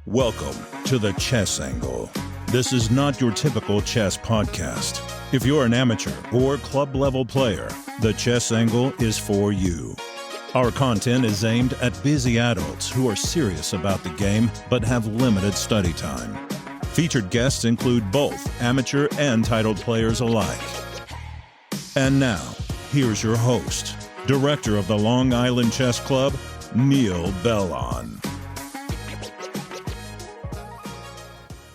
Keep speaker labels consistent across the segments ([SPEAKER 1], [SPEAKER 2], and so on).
[SPEAKER 1] Welcome to the Chess Angle. This is not your typical chess podcast. If you're an amateur or club-level player, the Chess Angle is for you. Our content is aimed at busy adults who are serious about the game but have limited study time. Featured guests include both amateur and titled players alike. And now, here's your host, Director of the Long Island Chess Club, Neil Bellon.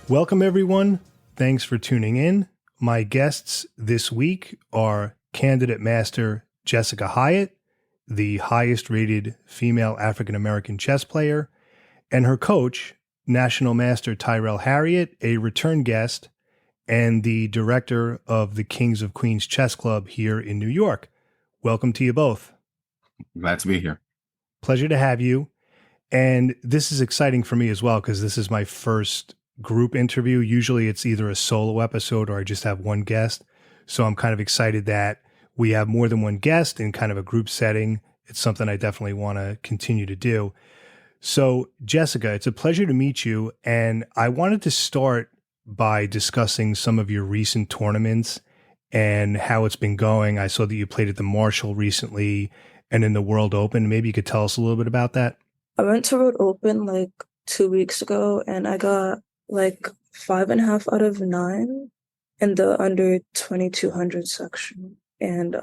[SPEAKER 2] Welcome, everyone. Thanks for tuning in. My guests this week are Candidate Master Jessica Hyatt, the highest-rated female African-American chess player, and her coach, National Master Tyrell Harriott, a return guest, and the director of the Kings of Queens Chess Club here in New York. Welcome to you both.
[SPEAKER 3] Glad to be here.
[SPEAKER 2] Pleasure to have you. And this is exciting for me as well because this is my first group interview. Usually it's either a solo episode or I just have one guest. So I'm kind of excited that we have more than one guest in kind of a group setting. It's something I definitely want to continue to do. So Jessica, it's a pleasure to meet you. And I wanted to start by discussing some of your recent tournaments and how it's been going. I saw that you played at the Marshall recently and in the World Open. Maybe you could tell us a little bit about that.
[SPEAKER 4] I went to World Open like 2 weeks ago and I got like 5.5 out of 9 in the under 2200 section. And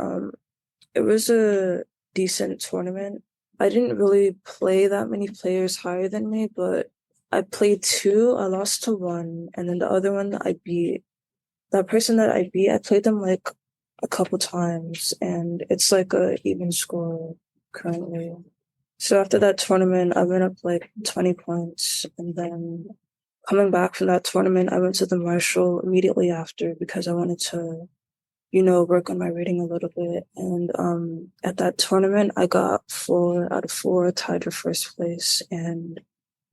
[SPEAKER 4] it was a decent tournament. I didn't really play that many players higher than me, but I played 2, I lost to 1, and then the other one I beat. That person that I beat, I played them like a couple times, and it's like a even score currently. So after that tournament, I went up like 20 points, and then coming back from that tournament, I went to the Marshall immediately after because I wanted to, work on my reading a little bit. And at that tournament, I got 4 out of 4, tied for first place, and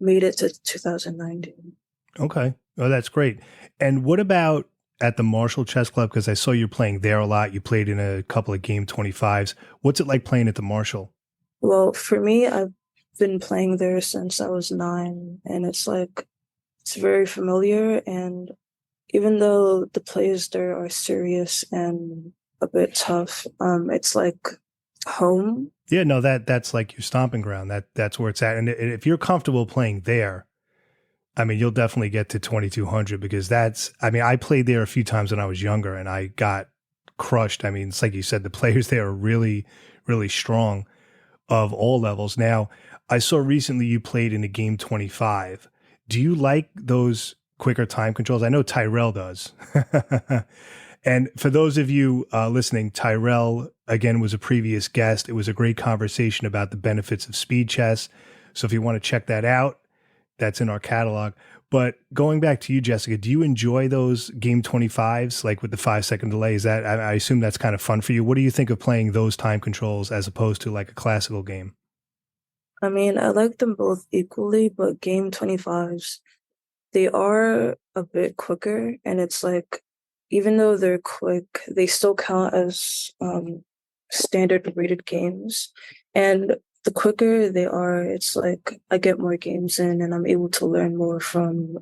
[SPEAKER 4] made it to 2019.
[SPEAKER 2] Okay. Oh, that's great. And what about at the Marshall Chess Club? Because I saw you playing there a lot. You played in a couple of Game 25s. What's it like playing at the Marshall?
[SPEAKER 4] Well, for me, I've been playing there since I was 9, and it's very familiar. And even though the players there are serious and a bit tough, it's like home.
[SPEAKER 2] Yeah, no, that's like your stomping ground. That's where it's at. And if you're comfortable playing there, I mean, you'll definitely get to 2200 because I played there a few times when I was younger and I got crushed. I mean, it's like you said, the players there are really, really strong of all levels. Now, I saw recently you played in a Game 25. Do you like those quicker time controls? I know Tyrell does. And for those of you listening, Tyrell, again, was a previous guest. It was a great conversation about the benefits of speed chess. So if you want to check that out, that's in our catalog. But going back to you, Jessica, do you enjoy those Game 25s, like with the 5-second delay? Is that, I assume that's kind of fun for you. What do you think of playing those time controls as opposed to like a classical game?
[SPEAKER 4] I mean, I like them both equally, but Game 25s, they are a bit quicker, and it's like, even though they're quick, they still count as standard rated games. And the quicker they are, it's like I get more games in and I'm able to learn more from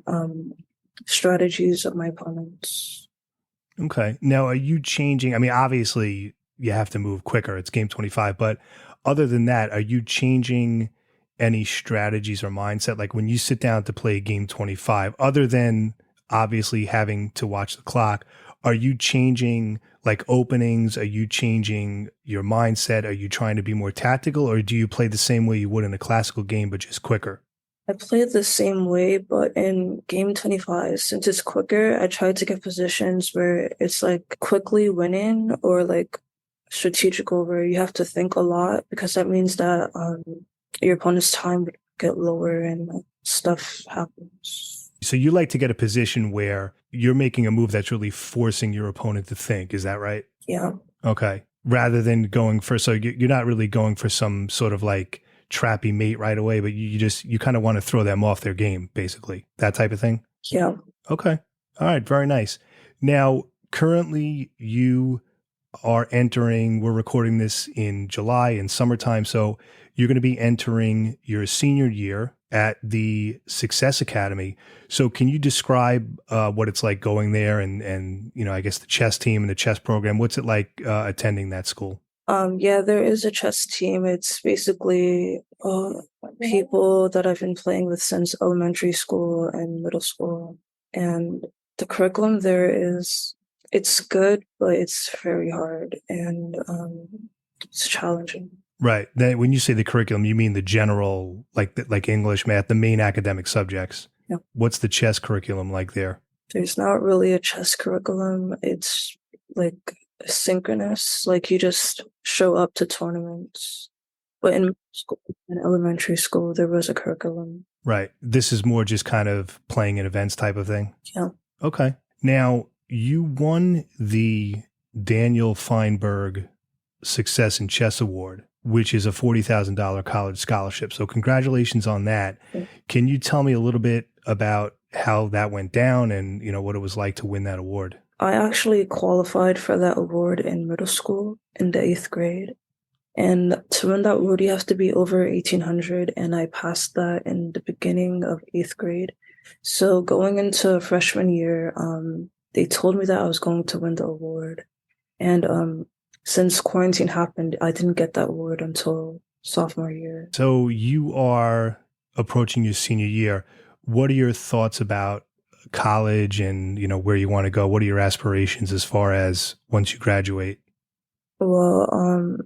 [SPEAKER 4] strategies of my opponents.
[SPEAKER 2] Okay. Now, are you changing? I mean, obviously you have to move quicker. It's Game 25, but other than that, are you changing any strategies or mindset? Like when you sit down to play Game 25, other than obviously having to watch the clock, are you changing like openings? Are you changing your mindset? Are you trying to be more tactical, or do you play the same way you would in a classical game, but just quicker?
[SPEAKER 4] I play the same way, but in Game 25, since it's quicker, I try to get positions where it's like quickly winning or like strategical where you have to think a lot, because that means that your opponent's time would get lower and stuff happens.
[SPEAKER 2] So you like to get a position where you're making a move that's really forcing your opponent to think. Is that right?
[SPEAKER 4] Yeah.
[SPEAKER 2] Okay. Rather than going for, so you're not really going for some sort of like trappy mate right away, but you kind of want to throw them off their game, basically. That type of thing?
[SPEAKER 4] Yeah.
[SPEAKER 2] Okay. All right. Very nice. Now, currently you are entering, we're recording this in July in summertime, so you're going to be entering your senior year at the Success Academy. So can you describe what it's like going there and I guess the chess team and the chess program? What's it like attending that school?
[SPEAKER 4] Yeah, there is a chess team. It's basically people that I've been playing with since elementary school and middle school. And the curriculum there it's good, but it's very hard and it's challenging.
[SPEAKER 2] Right. When you say the curriculum, you mean the general, like English, math, the main academic subjects.
[SPEAKER 4] Yeah.
[SPEAKER 2] What's the chess curriculum like there?
[SPEAKER 4] There's not really a chess curriculum. It's like synchronous, like you just show up to tournaments. But in middle school and elementary school, there was a curriculum.
[SPEAKER 2] Right. This is more just kind of playing in events type of thing.
[SPEAKER 4] Yeah.
[SPEAKER 2] Okay. Now, you won the Daniel Feinberg Success in Chess Award, which is a $40,000 college scholarship. So congratulations on that.
[SPEAKER 4] Yeah.
[SPEAKER 2] Can you tell me a little bit about how that went down and, what it was like to win that award?
[SPEAKER 4] I actually qualified for that award in middle school in the 8th grade. And to win that award, you have to be over 1800. And I passed that in the beginning of 8th grade. So going into freshman year, they told me that I was going to win the award. And since quarantine happened, I didn't get that award until sophomore year.
[SPEAKER 2] So you are approaching your senior year. What are your thoughts about college and, where you want to go? What are your aspirations as far as once you graduate?
[SPEAKER 4] Well,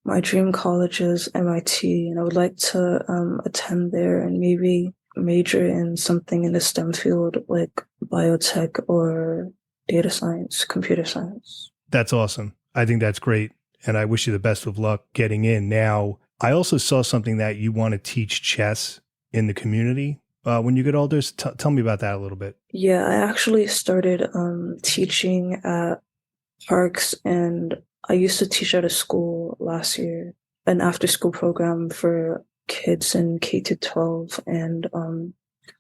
[SPEAKER 4] my dream college is MIT, and I would like to attend there and maybe major in something in the STEM field like biotech or data science, computer science.
[SPEAKER 2] That's awesome. I think that's great. And I wish you the best of luck getting in. Now, I also saw something that you want to teach chess in the community. When you get older, tell me about that a little bit.
[SPEAKER 4] Yeah, I actually started teaching at parks, and I used to teach at a school last year, an after-school program for kids in K-12, and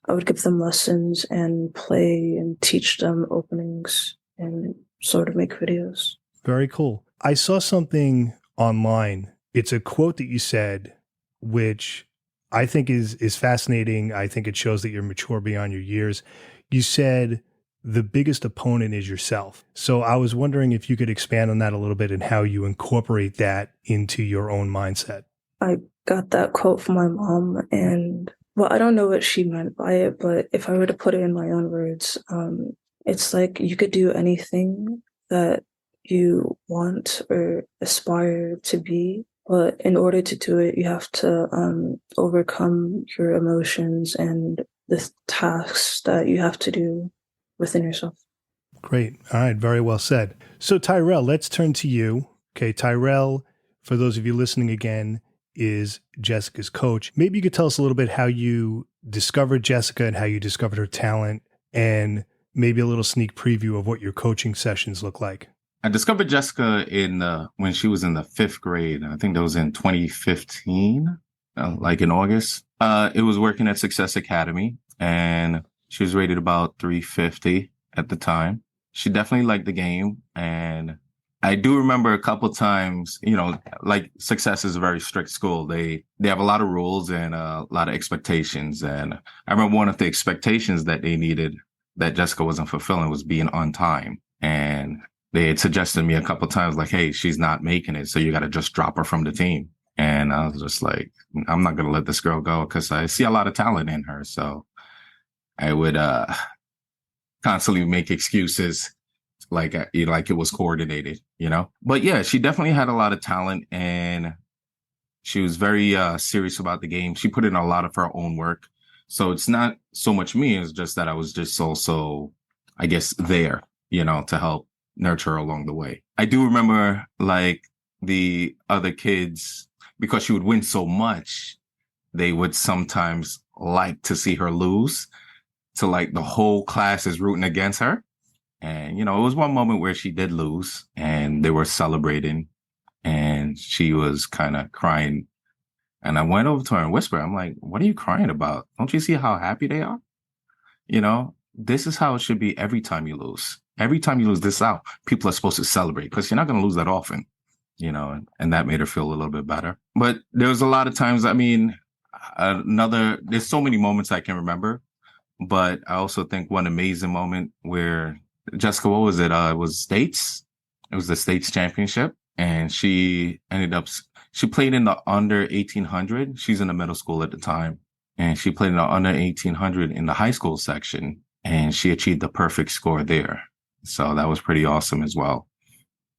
[SPEAKER 4] I would give them lessons and play and teach them openings and sort of make videos.
[SPEAKER 2] Very cool. I saw something online. It's a quote that you said, which I think is fascinating. I think it shows that you're mature beyond your years. You said the biggest opponent is yourself. So I was wondering if you could expand on that a little bit and how you incorporate that into your own mindset.
[SPEAKER 4] I got that quote from my mom, and well, I don't know what she meant by it, but if I were to put it in my own words, it's like you could do anything that you want or aspire to be. But in order to do it, you have to overcome your emotions and the tasks that you have to do within yourself.
[SPEAKER 2] Great. All right. Very well said. So Tyrell, let's turn to you. Okay. Tyrell, for those of you listening again, is Jessica's coach. Maybe you could tell us a little bit how you discovered Jessica and how you discovered her talent, and maybe a little sneak preview of what your coaching sessions look like.
[SPEAKER 3] I discovered Jessica when she was in the 5th grade. I think that was in 2015, like in August. It was working at Success Academy, and she was rated about 350 at the time. She definitely liked the game. And I do remember a couple times, like Success is a very strict school. They have a lot of rules and a lot of expectations. And I remember one of the expectations that they needed that Jessica wasn't fulfilling was being on time. And they had suggested to me a couple of times, like, hey, she's not making it, so you got to just drop her from the team. And I was just like, I'm not going to let this girl go because I see a lot of talent in her. So I would constantly make excuses like it was coordinated, But yeah, she definitely had a lot of talent, and she was very serious about the game. She put in a lot of her own work. So it's not so much me, it's just that I was just also, I guess, there, to help nurture her along the way. I do remember like the other kids, because she would win so much, they would sometimes like to see her lose, to like the whole class is rooting against her. And, it was one moment where she did lose and they were celebrating and she was kind of crying. And I went over to her and whispered, I'm like, what are you crying about? Don't you see how happy they are? This is how it should be every time you lose. Every time you lose this out, people are supposed to celebrate because you're not going to lose that often, and that made her feel a little bit better. But there was a lot of times, there's so many moments I can remember, but I also think one amazing moment where Jessica, what was it? It was States. It was the States Championship, and she played in the under 1800. She's in the middle school at the time, and she played in the under 1800 in the high school section, and she achieved the perfect score there. So that was pretty awesome as well,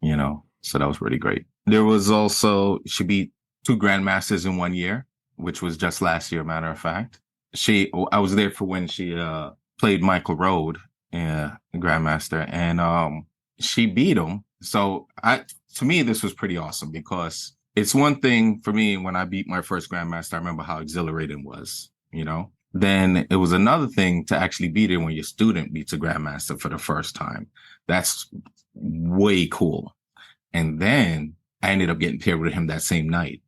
[SPEAKER 3] so that was pretty great. There was also, she beat 2 grandmasters in 1 year, which was just last year, matter of fact. I was there for when she played Michael Rohde, grandmaster, and she beat him. So to me, this was pretty awesome because it's one thing for me when I beat my first grandmaster, I remember how exhilarating it was, Then it was another thing to actually beat it when your student beats a grandmaster for the first time. That's way cool. And then I ended up getting paired with him that same night.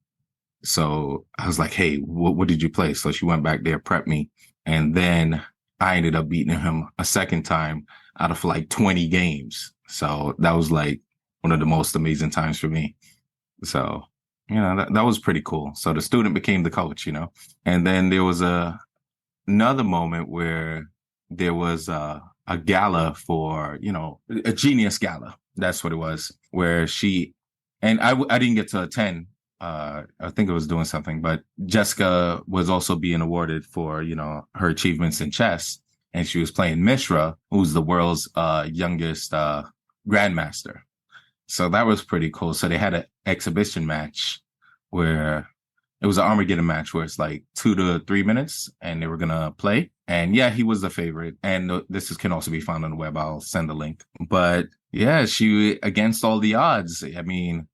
[SPEAKER 3] So I was like, hey, what did you play? So she went back there, prepped me. And then I ended up beating him a second time out of like 20 games. So that was like one of the most amazing times for me. So, that was pretty cool. So the student became the coach, And then there was another moment where there was a gala for, a genius gala. That's what it was, where I didn't get to attend. I think it was doing something, but Jessica was also being awarded for, her achievements in chess. And she was playing Mishra, who's the world's youngest grandmaster. So that was pretty cool. So they had an exhibition match where it was an Armageddon match where it's like 2 to 3 minutes and they were going to play. And yeah, he was the favorite. And this can also be found on the web. I'll send the link. But yeah, she, against all the odds, I mean,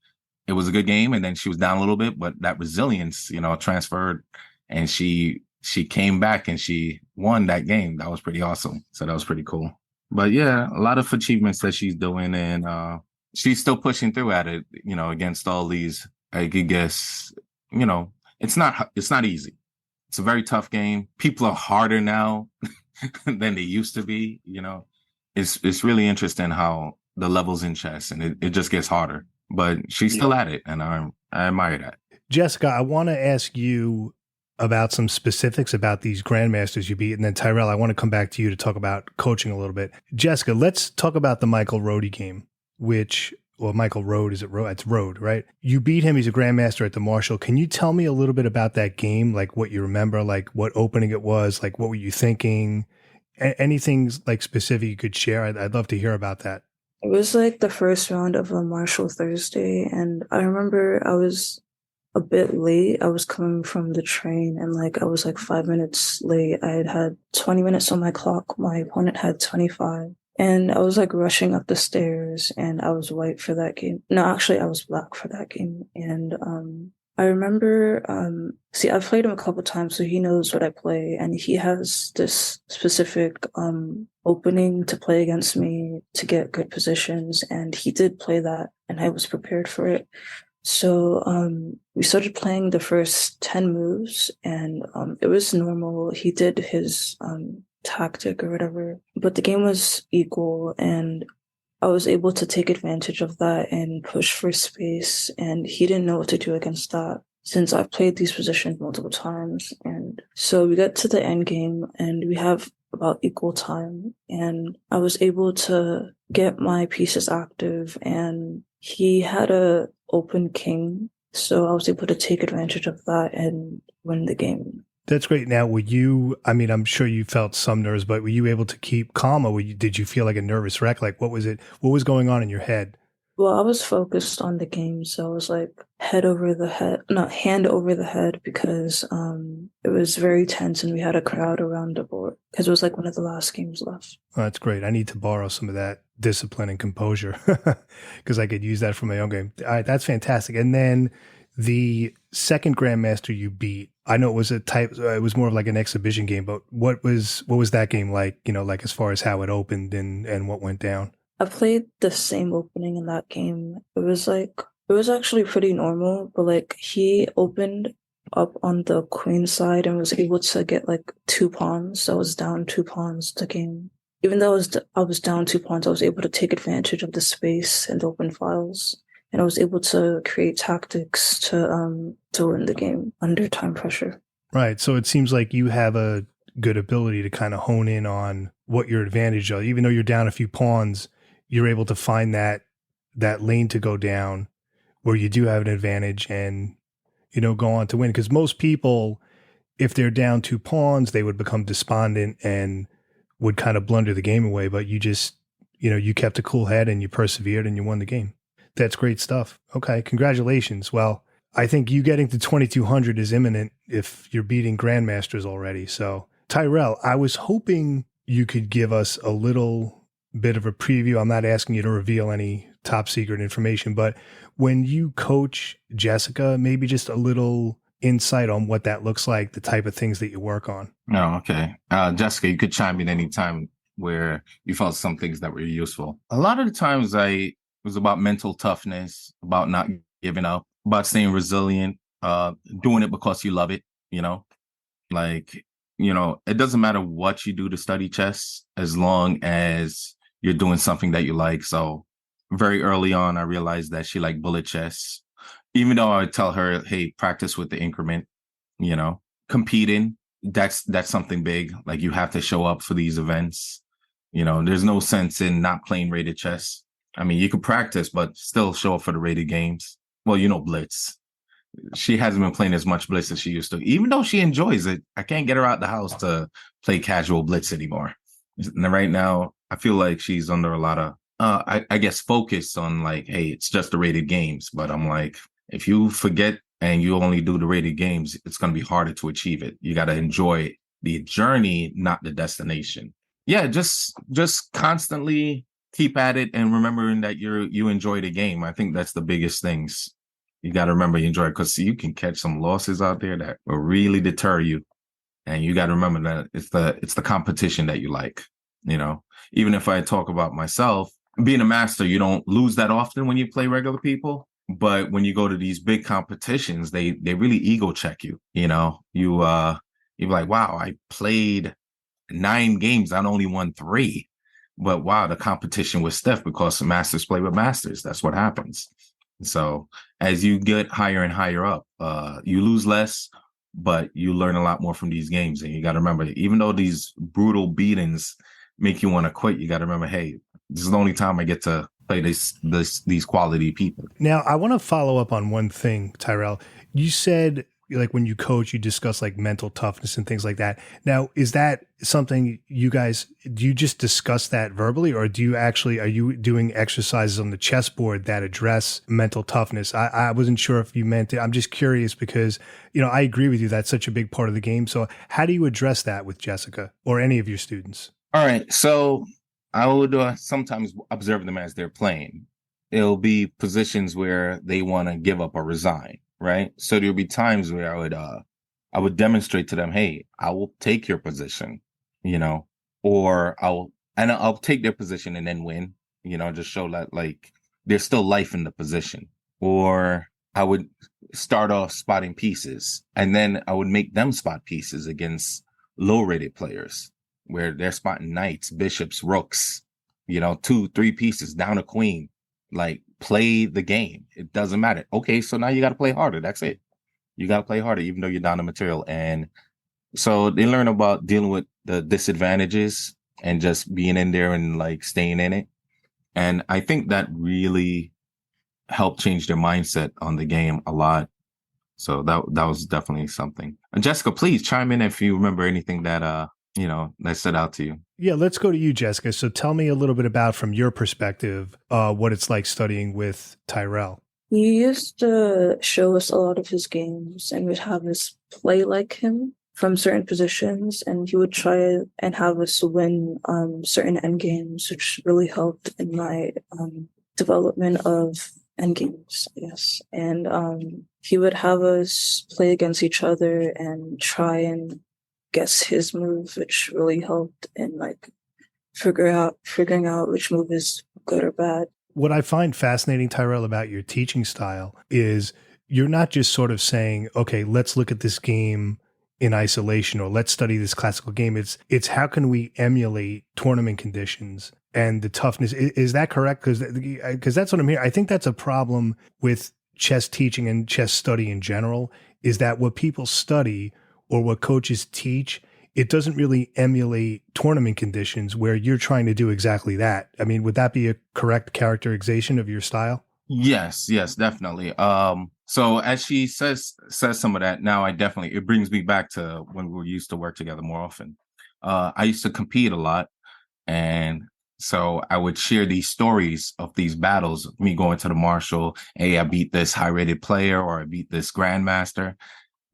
[SPEAKER 3] it was a good game. And then she was down a little bit, but that resilience, transferred, and she came back and she won that game. That was pretty awesome. So that was pretty cool. But yeah, a lot of achievements that she's doing, and she's still pushing through at it, against all these, I could guess, it's not easy. It's a very tough game. People are harder now than they used to be, It's really interesting how the levels in chess, and it just gets harder. But she's still at it, and I admire that.
[SPEAKER 2] Jessica, I want to ask you about some specifics about these grandmasters you beat, and then Tyrell, I want to come back to you to talk about coaching a little bit. Jessica, let's talk about the Michael Rohde game, Michael Rohde, is it Rohde? It's Rohde, right? You beat him. He's a grandmaster at the Marshall. Can you tell me a little bit about that game? Like what you remember, like what opening it was, like what were you thinking? Anything like specific you could share? I'd love to hear about that.
[SPEAKER 4] It was like the first round of a Marshall Thursday, and I remember I was a bit late. I was coming from the train, and I was 5 minutes late. I had 20 minutes on my clock. My opponent had 25. And I was rushing up the stairs, and I was white for that game. No, actually I was black for that game. And I remember, I've played him a couple times, so he knows what I play, and he has this specific opening to play against me to get good positions, and he did play that, and I was prepared for it. So we started playing the first 10 moves, and it was normal. He did his tactic or whatever, but the game was equal, and I was able to take advantage of that and push for space, and he didn't know what to do against that since I've played these positions multiple times. And so we got to the end game, and we have about equal time, and I was able to get my pieces active, and he had a open king, so I was able to take advantage of that and win the game.
[SPEAKER 2] That's great. Now, I'm sure you felt some nerves, but were you able to keep calm, or did you feel like a nervous wreck? Like, what was going on in your head?
[SPEAKER 4] Well, I was focused on the game, so I was hand over the head, because it was very tense, and we had a crowd around the board because it was one of the last games left.
[SPEAKER 2] Oh, that's great. I need to borrow some of that discipline and composure because I could use that for my own game. All right, that's fantastic. And then the second grandmaster you beat, I know it was it was more of an exhibition game, but what was that game like, as far as how it opened and what went down?
[SPEAKER 4] I played the same opening in that game. It was actually pretty normal, but he opened up on the queen side and was able to get 2 pawns. So I was down 2 pawns the game. Even though I was down 2 pawns, I was able to take advantage of the space and the open files. And I was able to create tactics to win the game under time pressure.
[SPEAKER 2] Right. So it seems like you have a good ability to kind of hone in on what your advantage are. Even though you're down a few pawns, you're able to find that lane to go down where you do have an advantage and, go on to win. Because most people, if they're down 2 pawns, they would become despondent and would kind of blunder the game away. But you just, you kept a cool head and you persevered and you won the game. That's great stuff. Okay. Congratulations. Well, I think you getting to 2,200 is imminent if you're beating grandmasters already. So, Tyrell, I was hoping you could give us a little bit of a preview. I'm not asking you to reveal any top secret information, but when you coach Jessica, maybe just a little insight on what that looks like, the type of things that you work on.
[SPEAKER 3] Oh, okay. Jessica, you could chime in anytime where you felt some things that were useful. A lot of the times it was about mental toughness, about not giving up, about staying resilient, doing it because you love it, it doesn't matter what you do to study chess as long as you're doing something that you like. So very early on, I realized that she liked bullet chess, even though I would tell her, hey, practice with the increment, competing. That's something big. Like you have to show up for these events. There's no sense in not playing rated chess. I mean, you could practice, but still show up for the rated games. Well, Blitz. She hasn't been playing as much Blitz as she used to. Even though she enjoys it, I can't get her out the house to play casual Blitz anymore. And right now, I feel like she's under a lot of, I guess, focus on like, hey, it's just the rated games. But I'm like, if you forget and you only do the rated games, it's going to be harder to achieve it. You got to enjoy the journey, not the destination. Yeah, just constantly keep at it and remembering that you enjoy the game. I think that's the biggest things. You got to remember you enjoy it because you can catch some losses out there that will really deter you. And you got to remember that it's the competition that you like. Even if I talk about myself, being a master, you don't lose that often when you play regular people. But when you go to these big competitions, they really ego check you. You're like, wow, I played 9 games. I only won 3. But wow, the competition was stiff because masters play with masters. That's what happens. So as you get higher and higher up, you lose less, but you learn a lot more from these games. And you got to remember, even though these brutal beatings make you want to quit, you got to remember, hey, this is the only time I get to play these quality people.
[SPEAKER 2] Now, I want to follow up on one thing, Tyrell. You said, like, when you coach, you discuss like mental toughness and things like that. Now, is that something do you just discuss that verbally, or are you doing exercises on the chessboard that address mental toughness? I wasn't sure if you meant it. I'm just curious because, I agree with you. That's such a big part of the game. So how do you address that with Jessica or any of your students?
[SPEAKER 3] All right. So I would sometimes observe them as they're playing. It'll be positions where they want to give up or resign. Right. So there'll be times where I would demonstrate to them, hey, I will take your position, or I'll take their position and then win, just show that like there's still life in the position. Or I would start off spotting pieces and then I would make them spot pieces against low rated players where they're spotting knights, bishops, rooks, 2-3 pieces down a queen, like play the game. It doesn't matter. Okay. So now you got to play harder. That's it. You got to play harder, even though you're down the material. And so they learn about dealing with the disadvantages and just being in there and like staying in it. And I think that really helped change their mindset on the game a lot. So that was definitely something. And Jessica, please chime in if you remember anything that, that stood out to you.
[SPEAKER 2] Yeah, let's go to you, Jessica. So tell me a little bit about, from your perspective, what it's like studying with Tyrell.
[SPEAKER 4] He used to show us a lot of his games and would have us play like him from certain positions, and he would try and have us win certain endgames, which really helped in my development of endgames, I guess. And he would have us play against each other and try and guess his move, which really helped in like figuring out which move is good or bad.
[SPEAKER 2] What I find fascinating, Tyrell, about your teaching style is you're not just sort of saying, okay, let's look at this game in isolation, or let's study this classical game. It's how can we emulate tournament conditions and the toughness. Is that correct? Because that's what I'm hearing. I think that's a problem with chess teaching and chess study in general, is that what people study or what coaches teach, it doesn't really emulate tournament conditions where you're trying to do exactly that. I mean, would that be a correct characterization of your style?
[SPEAKER 3] Yes, definitely. So as she says some of that, now it brings me back to when we used to work together more often. I used to compete a lot, and so I would share these stories of these battles, me going to the marshal, hey, I beat this high-rated player, or I beat this grandmaster.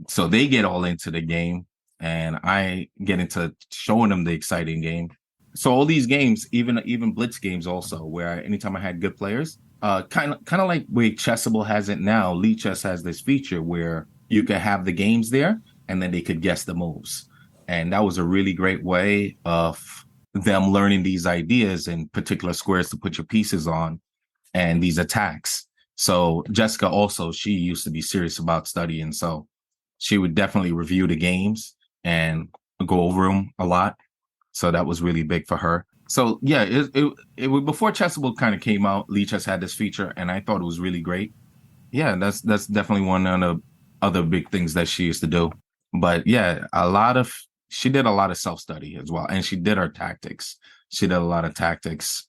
[SPEAKER 3] So they get all into the game, and I get into showing them the exciting game. So all these games, even blitz games also, where anytime I had good players, kind of like way Chessable has it now, Lee Chess has this feature where you could have the games there and then they could guess the moves. And that was a really great way of them learning these ideas and particular squares to put your pieces on and these attacks. So Jessica also, she used to be serious about studying. So she would definitely review the games and go over them a lot. So that was really big for her. So yeah, it before Chessable kind of came out, Lee Chess had this feature, and I thought it was really great. Yeah, that's definitely one of the other big things that she used to do. But yeah, she did a lot of self-study as well, and she did her tactics. She did a lot of tactics.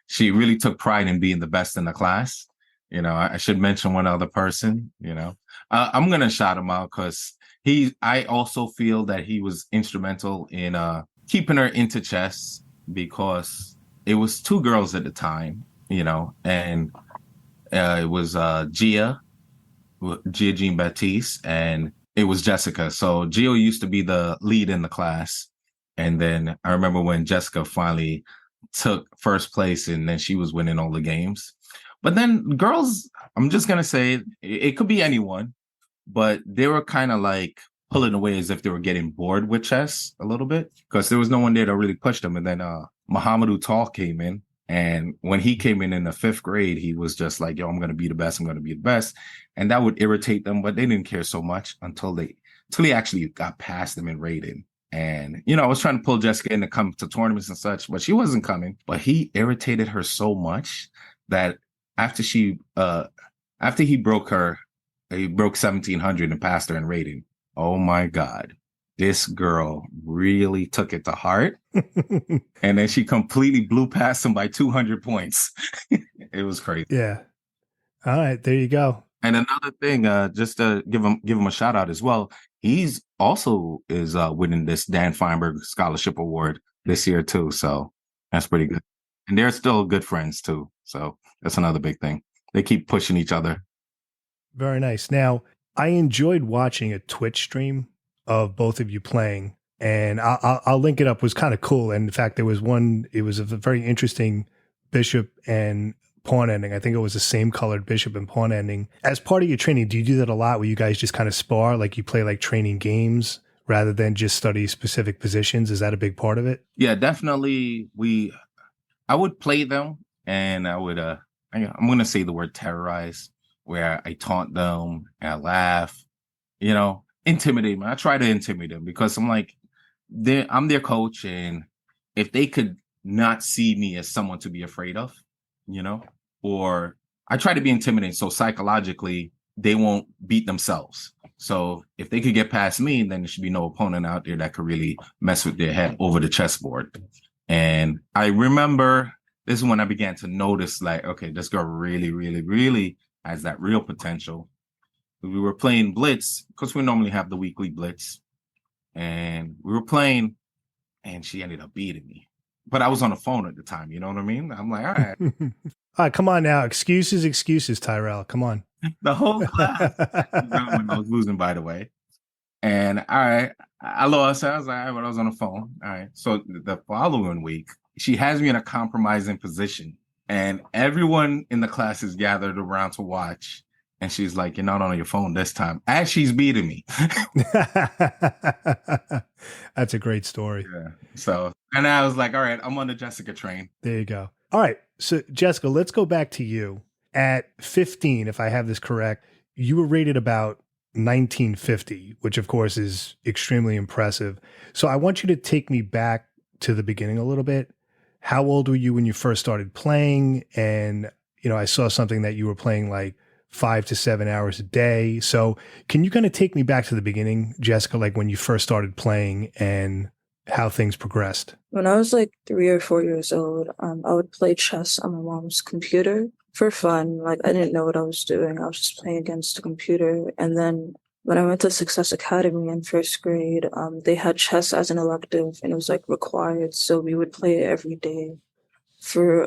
[SPEAKER 3] She really took pride in being the best in the class. I should mention one other person. I'm gonna shout him out because I also feel that he was instrumental in keeping her into chess, because it was two girls at the time, and it was Gia Jean Baptiste, and it was Jessica. So Gio used to be the lead in the class. And then I remember when Jessica finally took first place, and then she was winning all the games. But then girls, I'm just going to say it could be anyone, but they were kind of like pulling away as if they were getting bored with chess a little bit, because there was no one there to really push them. And then Muhammadu Tal came in. And when he came in the 5th grade, he was just like, yo, I'm going to be the best. I'm going to be the best. And that would irritate them, but they didn't care so much until he actually got past them in rating. And, I was trying to pull Jessica in to come to tournaments and such, but she wasn't coming. But he irritated her so much that after he broke 1,700 and passed her in rating. Oh my God. This girl really took it to heart. And then she completely blew past him by 200 points. It was crazy.
[SPEAKER 2] Yeah. All right. There you go.
[SPEAKER 3] And another thing, just to give him a shout out as well. He's also is winning this Dan Feinberg Scholarship Award this year too. So that's pretty good. And they're still good friends too. So that's another big thing. They keep pushing each other.
[SPEAKER 2] Very nice. Now, I enjoyed watching a Twitch stream of both of you playing, and I'll link it up. It was kind of cool. And in fact, there was one, it was a very interesting bishop and pawn ending. I think it was the same colored bishop and pawn ending. As part of your training, do you do that a lot where you guys just kind of spar, like you play like training games rather than just study specific positions? Is that a big part of it?
[SPEAKER 3] Yeah, definitely. I would play them, and I would, I'm going to say the word terrorize, where I taunt them and I laugh, intimidate them. I try to intimidate them because I'm like, I'm their coach. And if they could not see me as someone to be afraid of, or I try to be intimidating. So psychologically, they won't beat themselves. So if they could get past me, then there should be no opponent out there that could really mess with their head over the chessboard. And I remember this is when I began to notice, like, okay, this girl really, really, really has that real potential. We were playing blitz because we normally have the weekly blitz, and we were playing, and she ended up beating me. But I was on the phone at the time. You know what I mean? I'm like, all right.
[SPEAKER 2] All right, come on now. Excuses, Tyrell. Come on.
[SPEAKER 3] The whole class. When I was losing, by the way. And all right, I lost. I was like, all right, but I was on the phone. All right. So the following week, she has me in a compromising position, and everyone in the class is gathered around to watch. And she's like, you're not on your phone this time, as she's beating me.
[SPEAKER 2] That's a great story.
[SPEAKER 3] Yeah. So, and I was like, all right, I'm on the Jessica train.
[SPEAKER 2] There you go. All right. So Jessica, let's go back to you. At 15, if I have this correct, you were rated about 1950, which of course is extremely impressive. So I want you to take me back to the beginning a little bit. How old were you when you first started playing? And, I saw something that you were playing like 5 to 7 hours a day. So can you kind of take me back to the beginning, Jessica, like when you first started playing and how things progressed?
[SPEAKER 4] When I was like 3 or 4 years old, I would play chess on my mom's computer for fun. Like I didn't know what I was doing. I was just playing against the computer. And then when I went to Success Academy in first grade, they had chess as an elective and it was like required. So we would play it every day for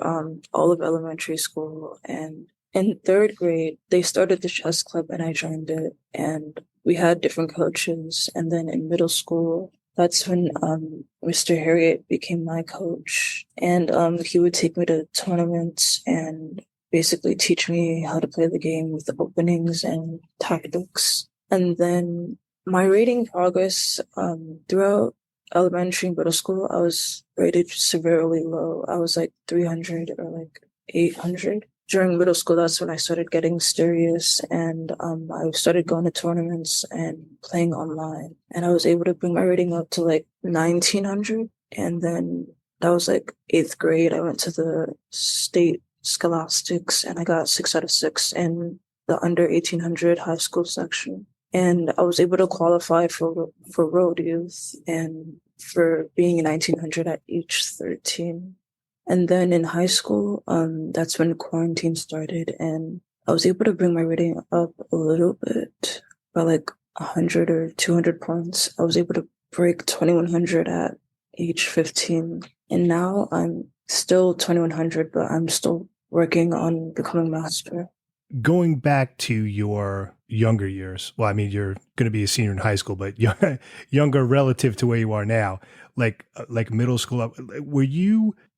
[SPEAKER 4] all of elementary school. And in third grade, they started the chess club and I joined it. And we had different coaches. And then in middle school, that's when Mr. Harriott became my coach. And he would take me to tournaments and basically teach me how to play the game with the openings and tactics. And then my rating progress throughout elementary and middle school, I was rated severely low. I was like 300 or like 800. During middle school, that's when I started getting serious and I started going to tournaments and playing online. And I was able to bring my rating up to like 1900. And then that was like 8th grade. I went to the state scholastics and I got 6 out of 6 in the under 1800 high school section. And I was able to qualify for Rohde youth and for being in 1900 at age 13. And then in high school, that's when quarantine started and I was able to bring my rating up a little bit by like 100 or 200 points. I was able to break 2100 at age 15. And now I'm still 2100, but I'm still working on becoming master.
[SPEAKER 2] Going back to your younger years, well, I mean, you're going to be a senior in high school, but younger relative to where you are now, like middle school,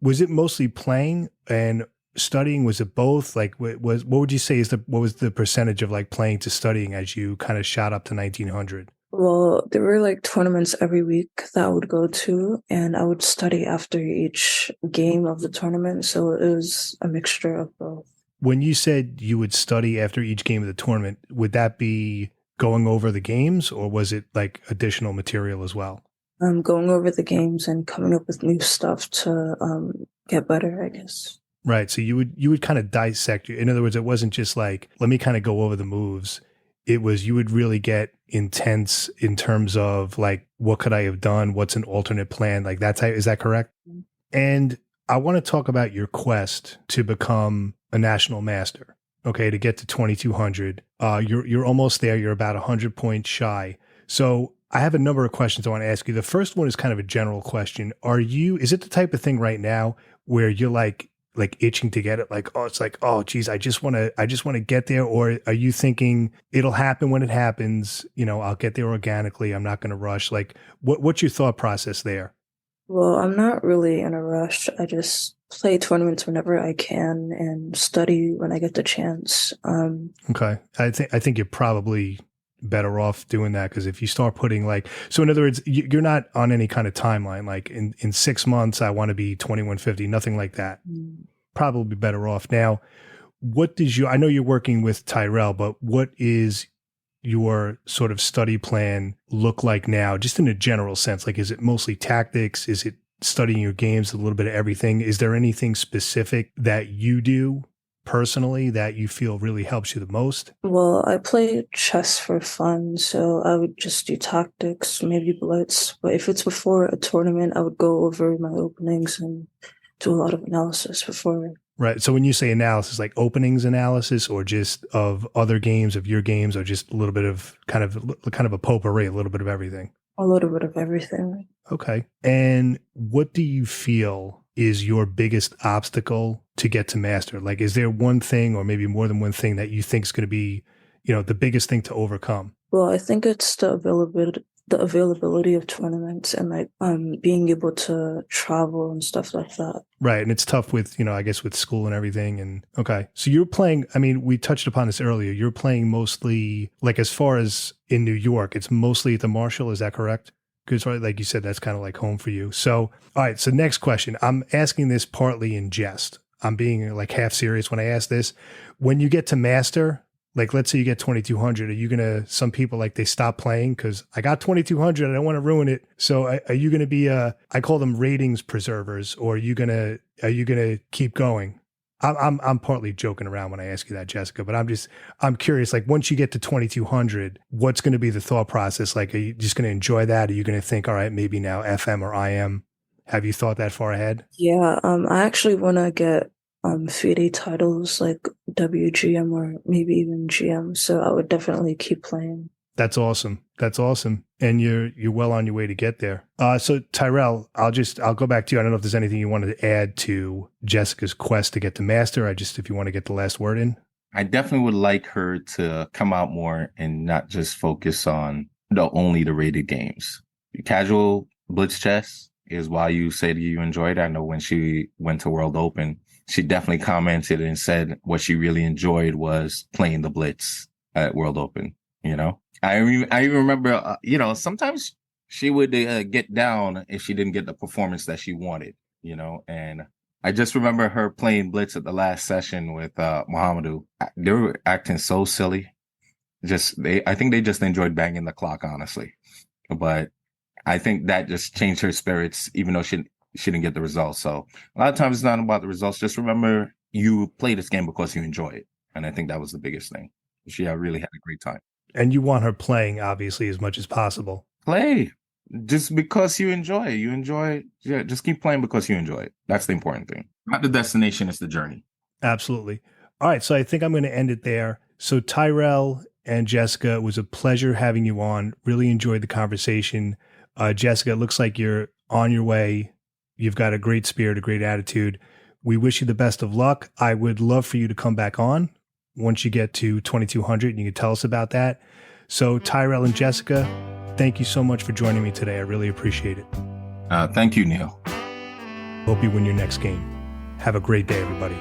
[SPEAKER 2] was it mostly playing and studying? Was it both? Like, what would you say what was the percentage of like playing to studying as you kind of shot up to 1900?
[SPEAKER 4] Well, there were like tournaments every week that I would go to, and I would study after each game of the tournament. So it was a mixture of both.
[SPEAKER 2] When you said you would study after each game of the tournament, would that be going over the games or was it like additional material as well?
[SPEAKER 4] Going over the games and coming up with new stuff to get better, I guess.
[SPEAKER 2] Right. So you would kind of dissect. In other words, it wasn't just like, let me kind of go over the moves. It was, you would really get intense in terms of like, what could I have done? What's an alternate plan? Like is that correct? Mm-hmm. And I want to talk about your quest to become a national master. Okay. To get to 2200. You're almost there. You're about 100 points shy. So I have a number of questions I want to ask you. The first one is kind of a general question. Is it the type of thing right now where you're like itching to get it? Like, oh, it's like, oh, geez, I just want to get there. Or are you thinking it'll happen when it happens? You know, I'll get there organically. I'm not going to rush. Like, what's your thought process there?
[SPEAKER 4] Well, I'm not really in a rush. I just play tournaments whenever I can and study when I get the chance.
[SPEAKER 2] Okay. I think you're probably better off doing that because if you start putting so in other words, you're not on any kind of timeline, like in 6 months, I want to be 2150, nothing like that. Probably better off. Now, I know you're working with Tyrell, but what is your sort of study plan look like now, just in a general sense? Like, is it mostly tactics? Is it studying your games, a little bit of everything? Is there anything specific that you do personally that you feel really helps you the most?
[SPEAKER 4] Well, I play chess for fun, so I would just do tactics, maybe blitz. But if it's before a tournament, I would go over my openings and do a lot of analysis before.
[SPEAKER 2] Right. So when you say analysis, like openings analysis, or just of other games, of your games, or just a little bit of kind of a potpourri, a little bit of everything?
[SPEAKER 4] A little bit of everything. Okay.
[SPEAKER 2] And what do you feel is your biggest obstacle to get to master? Like, is there one thing or maybe more than one thing that you think is going to be, the biggest thing to overcome?
[SPEAKER 4] Well, I think it's the availability of tournaments and being able to travel and stuff like that.
[SPEAKER 2] Right. And it's tough with, I guess with school and everything. And okay. So you're playing, we touched upon this earlier. You're playing mostly, like, as far as in New York, it's mostly at the Marshall. Is that correct? Because like you said, that's kind of like home for you. So, all right. So next question, I'm asking this partly in jest. I'm being like half serious when I ask this. When you get to master, like, let's say you get 2200, are you going to, some people like they stop playing because I got 2200, I don't want to ruin it. So are you going to be I call them ratings preservers, or are you going to keep going? I'm partly joking around when I ask you that, Jessica, but I'm curious, like once you get to 2200, what's going to be the thought process? Like, are you just going to enjoy that? Are you going to think, all right, maybe now FM or IM? Have you thought that far ahead?
[SPEAKER 4] Yeah, I actually want to get FIDE titles like WGM or maybe even GM. So I would definitely keep playing.
[SPEAKER 2] That's awesome. That's awesome. And you're well on your way to get there. So Tyrell, I'll go back to you. I don't know if there's anything you wanted to add to Jessica's quest to get to master. If you want to get the last word in.
[SPEAKER 3] I definitely would like her to come out more and not just focus on only the rated games. Casual blitz chess is why you said you enjoyed it. I know when she went to World Open, she definitely commented and said what she really enjoyed was playing the blitz at World Open, you know? I even remember, sometimes she would get down if she didn't get the performance that she wanted, and I just remember her playing blitz at the last session with Muhammadu. They were acting so silly. I think they just enjoyed banging the clock, honestly. But I think that just changed her spirits, even though she didn't get the results. So a lot of times it's not about the results. Just remember you play this game because you enjoy it. And I think that was the biggest thing. She really had a great time.
[SPEAKER 2] And you want her playing, obviously, as much as possible.
[SPEAKER 3] Play. Just because you enjoy it. Yeah, just keep playing because you enjoy it. That's the important thing. Not the destination, it's the journey.
[SPEAKER 2] Absolutely. All right, so I think I'm going to end it there. So Tyrell and Jessica, it was a pleasure having you on. Really enjoyed the conversation. Jessica, it looks like you're on your way. You've got a great spirit, a great attitude. We wish you the best of luck. I would love for you to come back on once you get to 2200 and you can tell us about that. So Tyrell and Jessica, thank you so much for joining me today. I really appreciate it.
[SPEAKER 3] Thank you, Neil.
[SPEAKER 2] Hope you win your next game. Have a great day, everybody.